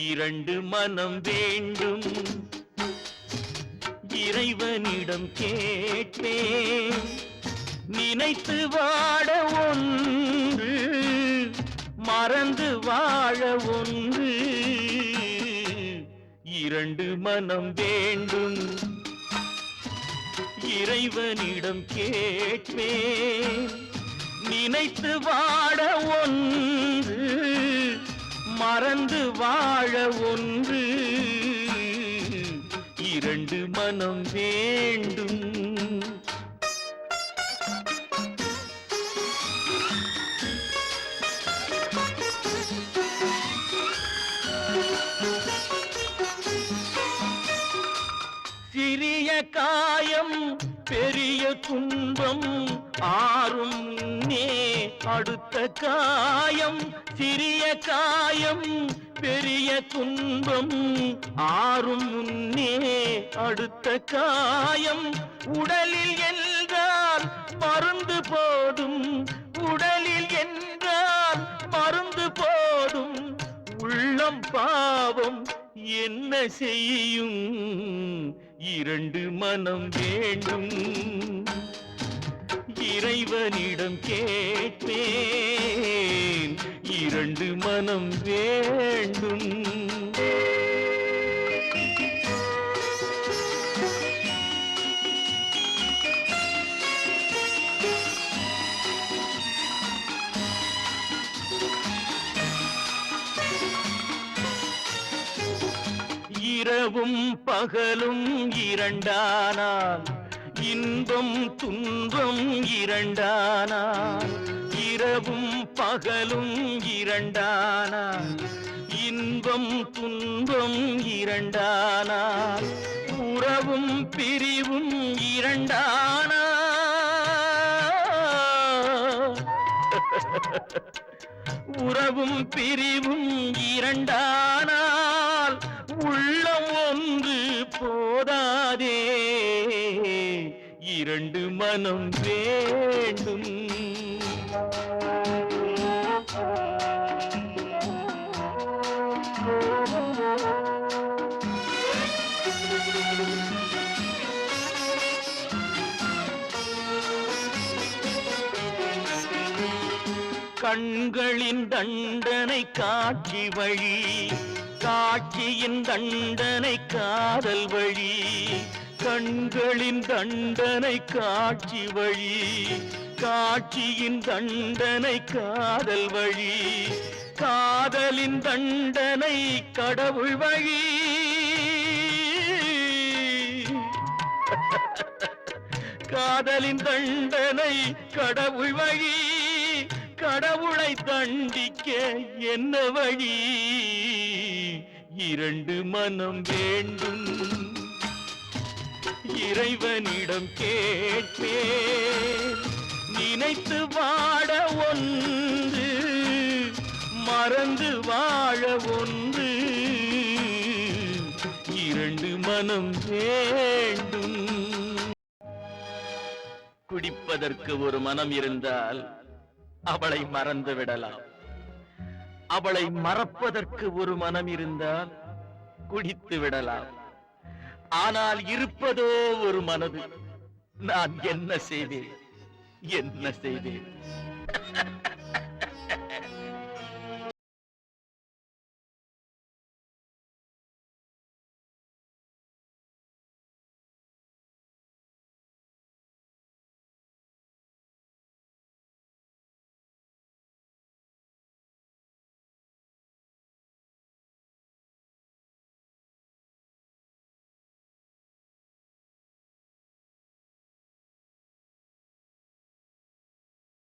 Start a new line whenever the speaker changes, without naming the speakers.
இரண்டு மனம் வேண்டும் இறைவனிடம் கேட்பேன் நினைத்து வாட ஒன்று மறந்து வாழ ஒன்று இரண்டு மனம் வேண்டும் இறைவனிடம் கேட்பேன் நினைத்து வாட ஒன்று மறந்து வாழ ஒன்று இரண்டு மனம் வேண்டும் சிறிய காயம் பெரிய துன்பம் ஆறும் முன்னே அடுத்த காயம் சிறிய காயம் பெரிய துன்பம் ஆறும் முன்னே அடுத்த காயம் உடலில் என்றால் மருந்து போதும் உடலில் என்றால் மருந்து போதும் உள்ளம் பாவம் என்ன செய்யும் இரண்டு மனம் வேண்டும் இறைவனிடம் கேட்பேன் இரண்டு மனம் வேண்டும் இரவும் பகலும் இரண்டானால் இன்பம் துன்பம் இரண்டானால் இரவும் பகலும் இரண்டானால் இன்பம் துன்பம் இரண்டானால் உறவும் பிரிவும் இரண்டானால் உறவும் பிரிவும் இரண்டானால் உள்ளம் ஒன்று போதாதே இரண்டு மனம் வேண்டும் கண்களின் தண்டனை காட்சி வழி காட்சியின் தண்டனை காதல் வழி கண்களின் தண்டனை காட்சி வழி காட்சியின் தண்டனை காதல் வழி காதலின் தண்டனை கடவுள் வழி காதலின் தண்டனை கடவுள் வழி கடவுளை தண்டிக்க என்ன வழி இரண்டு மனம் வேண்டும் இறைவனிடம் கேட்பேன் நினைத்து வாட ஒன்று மறந்து வாழ ஒன்று இரண்டு மனம் வேண்டும் குடிப்பதற்கு ஒரு மனம் இருந்தால் அவளை மறந்து விடலாம் அவளை மறப்பதற்கு ஒரு மனம் இருந்தால் குடித்து விடலாம் ஆனால் இருப்பதோ ஒரு மனது நான் என்ன செய்வேன்